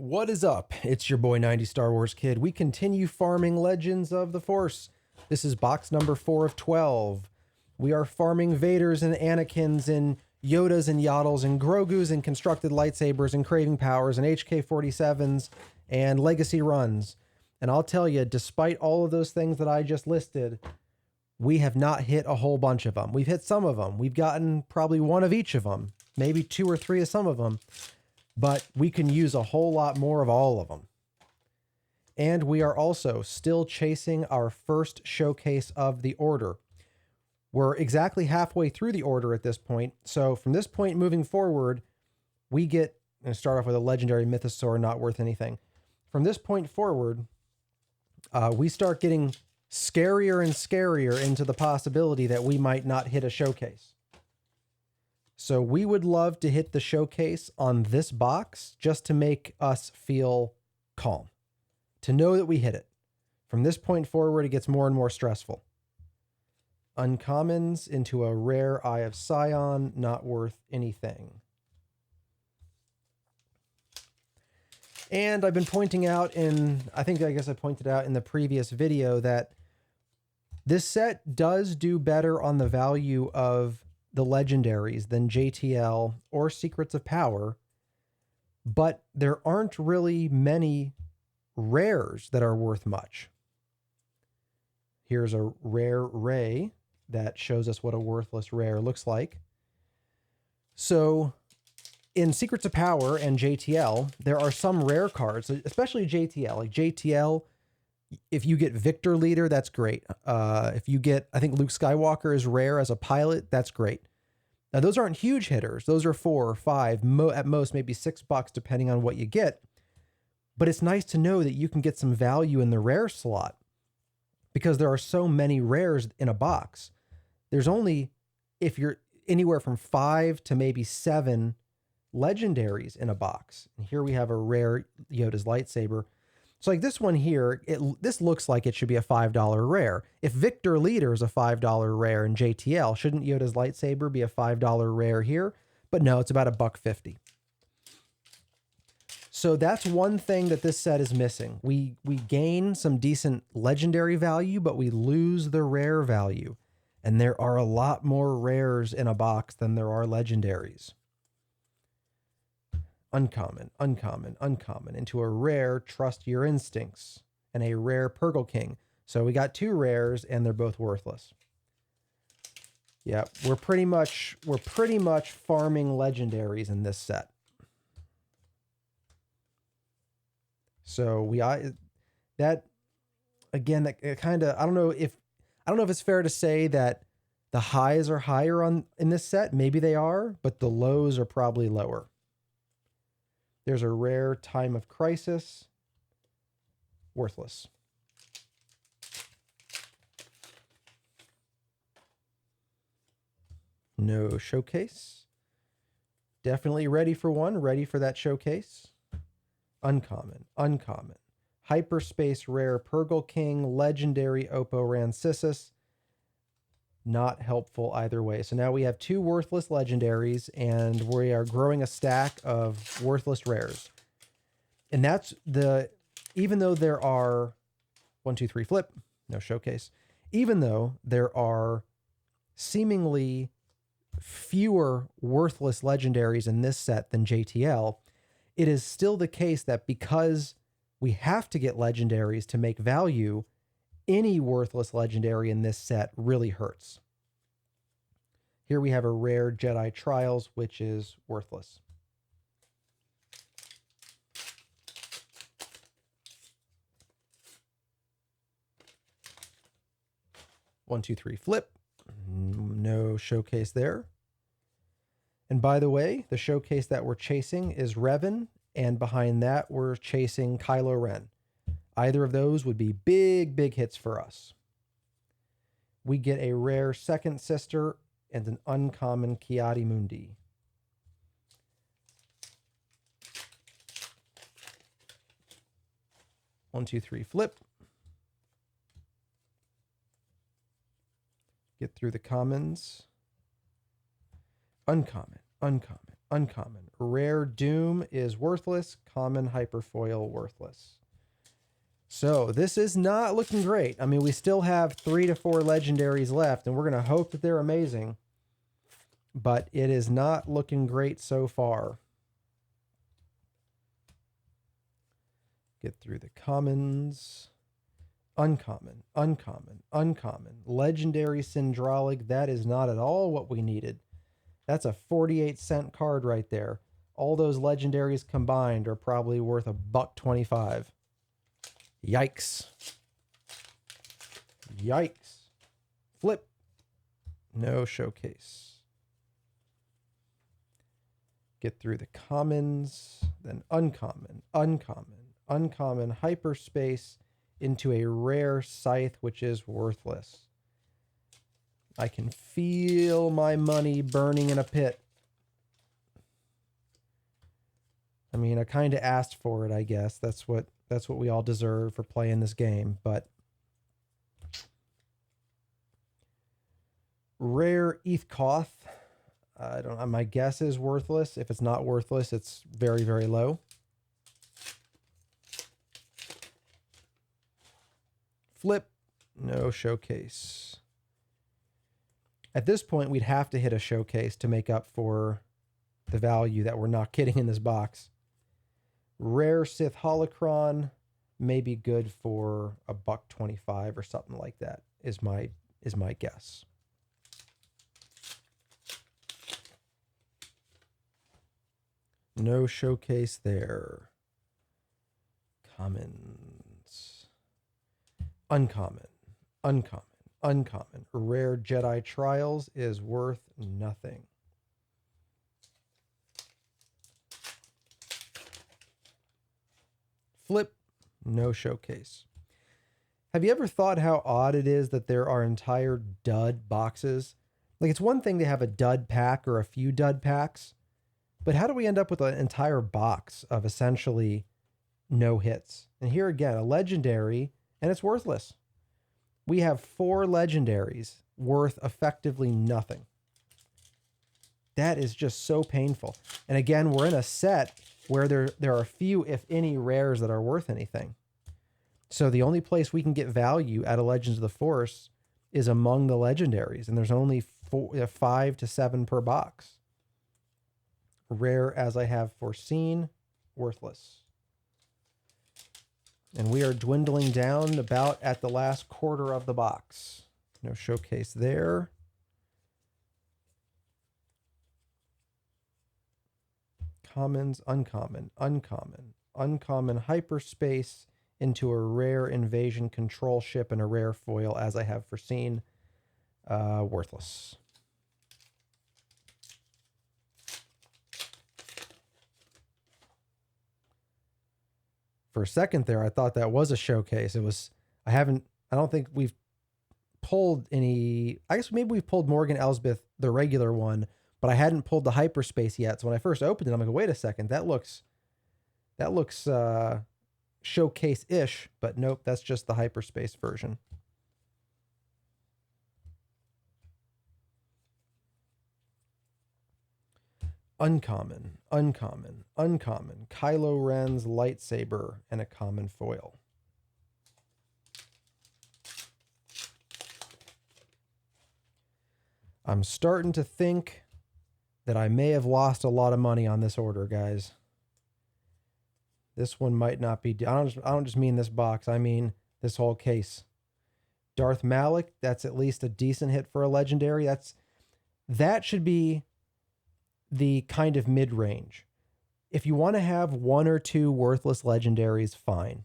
What is up? It's your boy 90 Star Wars Kid. We continue farming Legends of the Force. This is box number 4 of 12. We are farming Vaders and Anakins and Yodas and Yaddles and Grogus and constructed lightsabers and craving powers and HK-47s and legacy runs. And I'll tell you, despite all of those things that I just listed, we have not hit a whole bunch of them. We've hit some of them. We've gotten probably one of each of them, maybe 2 or 3 of some of them. But we can use a whole lot more of all of them. And we are also still chasing our first showcase of the order. We're exactly halfway through the order at this point. So from this point moving forward, we get, I'm going to start off with a legendary mythosaur, not worth anything. From this point forward, we start getting scarier and scarier into the possibility that we might not hit a showcase. So we would love to hit the showcase on this box just to make us feel calm, to know that we hit it. From this point forward, it gets more and more stressful. Uncommons into a rare Eye of Sion, not worth anything. And I've been pointing out I guess I pointed out in the previous video that this set does do better on the value of the legendaries than JTL or Secrets of Power, but there aren't really many rares that are worth much. Here's a rare Ray that shows us what a worthless rare looks like. So in Secrets of Power and JTL, there are some rare cards, especially JTL. Like JTL, if you get Victor Leader, that's great. If you get, I think Luke Skywalker is rare as a pilot, that's great. Now, those aren't huge hitters. Those are 4 or 5, at most maybe $6, depending on what you get. But it's nice to know that you can get some value in the rare slot because there are so many rares in a box. There's only, if you're anywhere from 5 to maybe 7 legendaries in a box. And here we have a rare Yoda's lightsaber. So like this one here, this looks like it should be a $5 rare. If Victor Leader is a $5 rare in JTL, shouldn't Yoda's lightsaber be a $5 rare here? But no, it's about $1.50. So that's one thing that this set is missing. We gain some decent legendary value, but we lose the rare value. And there are a lot more rares in a box than there are legendaries. Uncommon, uncommon, uncommon, into a rare Trust Your Instincts and a rare Purgle King. So we got 2 rares and they're both worthless. Yeah, we're pretty much farming legendaries in this set. So that kind of, I don't know if it's fair to say that the highs are higher in this set. Maybe they are, but the lows are probably lower. There's a rare Time of Crisis. Worthless. No showcase. Definitely ready for one. Ready for that showcase. Uncommon. Uncommon. Hyperspace rare Purgle King. Legendary Oppo Rancisis. Not helpful either way. So now we have 2 worthless legendaries and we are growing a stack of worthless rares. And that's even though there are 1, 2, 3 flip, no showcase. Even though there are seemingly fewer worthless legendaries in this set than JTL, it is still the case that because we have to get legendaries to make value, any worthless legendary in this set really hurts. Here we have a rare Jedi Trials, which is worthless. One, two, three, flip. No showcase there. And by the way, the showcase that we're chasing is Revan, and behind that we're chasing Kylo Ren. Either of those would be big, big hits for us. We get a rare Second Sister and an uncommon Kiadi Mundi. One, two, three, flip. Get through the commons. Uncommon, uncommon, uncommon. Rare Doom is worthless. Common Hyperfoil worthless. So this is not looking great. I mean, we still have 3 to 4 legendaries left, and we're going to hope that they're amazing. But it is not looking great so far. Get through the commons. Uncommon, uncommon, uncommon. Legendary Syndralig. That is not at all what we needed. That's a 48-cent card right there. All those legendaries combined are probably worth $1.25. Yikes. Yikes. Flip. No showcase. Get through the commons. Then uncommon, uncommon, uncommon. Hyperspace into a rare scythe, which is worthless. I can feel my money burning in a pit. I mean, I kind of asked for it, I guess. That's what we all deserve for playing this game, but rare Ethkoth. I don't know. My guess is worthless. If it's not worthless, it's very, very low. Flip. No showcase. At this point, we'd have to hit a showcase to make up for the value that we're not getting in this box. Rare Sith Holocron may be good for $1.25 or something like that, is my guess. No showcase there. Commons. Uncommon. Uncommon. Uncommon. Rare Jedi Trials is worth nothing. Flip. No showcase. Have you ever thought how odd it is that there are entire dud boxes? Like, it's one thing to have a dud pack or a few dud packs, but how do we end up with an entire box of essentially no hits? And here again, a legendary, and it's worthless. We have 4 legendaries worth effectively nothing. That is just so painful. And again, we're in a set where there are few, if any, rares that are worth anything. So the only place we can get value out of Legends of the Force is among the legendaries, and there's only 5 to 7 per box. Rare, as I have foreseen, worthless. And we are dwindling down about at the last quarter of the box. No showcase there. Commons, uncommon, uncommon, uncommon. Hyperspace into a rare invasion control ship and a rare foil, as I have foreseen. Worthless. For a second there, I thought that was a showcase. It was, I don't think we've pulled any, I guess maybe we've pulled Morgan Elsbeth, the regular one, but I hadn't pulled the hyperspace yet. So when I first opened it, I'm like, wait a second, that looks showcase-ish, but nope, that's just the hyperspace version. Uncommon, uncommon, uncommon. Kylo Ren's lightsaber and a common foil. I'm starting to think that I may have lost a lot of money on this order, guys. This one might not be... I don't just mean this box. I mean this whole case. Darth Malik, that's at least a decent hit for a legendary. That should be the kind of mid-range. If you want to have 1 or 2 worthless legendaries, fine.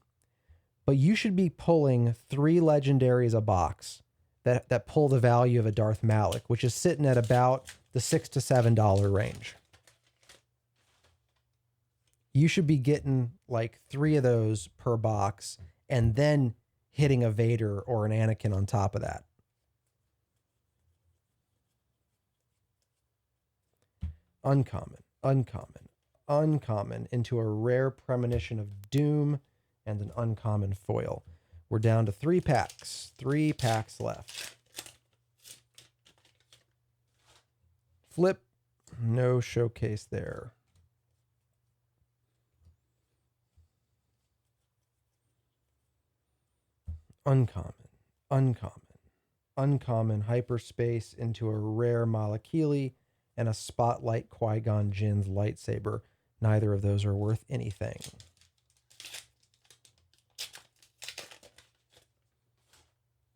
But you should be pulling 3 legendaries a box that pull the value of a Darth Malik, which is sitting at about the $6 to $7 range. You should be getting like 3 of those per box and then hitting a Vader or an Anakin on top of that. Uncommon, uncommon, uncommon into a rare premonition of doom and an uncommon foil. We're down to 3 packs. 3 packs left. Flip. No showcase there. Uncommon, uncommon, uncommon hyperspace into a rare Malakili and a spotlight Qui-Gon Jinn's lightsaber. Neither of those are worth anything.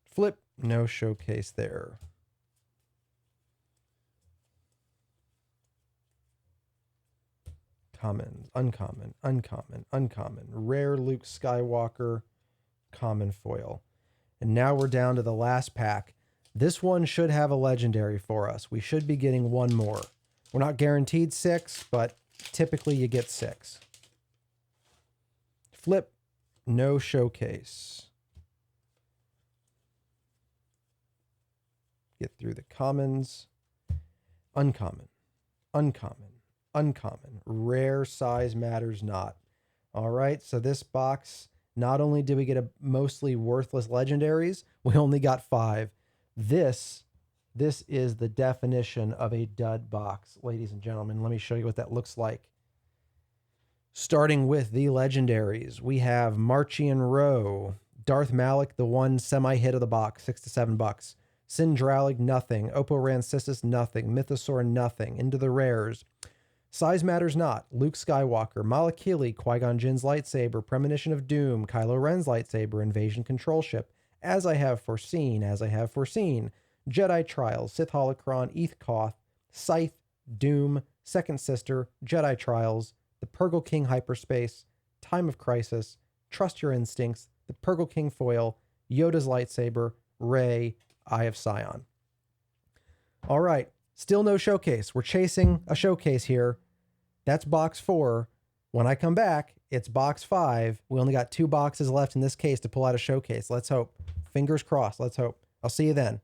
Flip, no showcase there. Common, uncommon, uncommon, uncommon. Rare Luke Skywalker, common foil. And now we're down to the last pack. This one should have a legendary for us. We should be getting one more. We're not guaranteed 6, but typically you get 6. Flip, no showcase. Get through the commons. Uncommon, uncommon, uncommon. Rare size matters not. All right, so this box, not only did we get a mostly worthless legendaries, we only got 5. This is the definition of a dud box, ladies and gentlemen. Let me show you what that looks like. Starting with the legendaries, we have Marchian Rowe, Darth Malak, the one semi-hit of the box, $6 to $7. Sindralig, nothing. Oppo Rancisis, nothing. Mythosaur, nothing. Into the rares. Size matters not. Luke Skywalker, Malakili, Qui-Gon Jinn's lightsaber, Premonition of Doom, Kylo Ren's lightsaber, Invasion Control Ship, As I Have Foreseen, Jedi Trials, Sith Holocron, Eth Koth, Scythe, Doom, Second Sister, Jedi Trials, the Purgle King Hyperspace, Time of Crisis, Trust Your Instincts, the Purgle King foil, Yoda's lightsaber, Rey, Eye of Sion. All right, still no showcase. We're chasing a showcase here. That's box 4. When I come back, it's box 5. We only got 2 boxes left in this case to pull out a showcase. Let's hope. Fingers crossed. Let's hope. I'll see you then.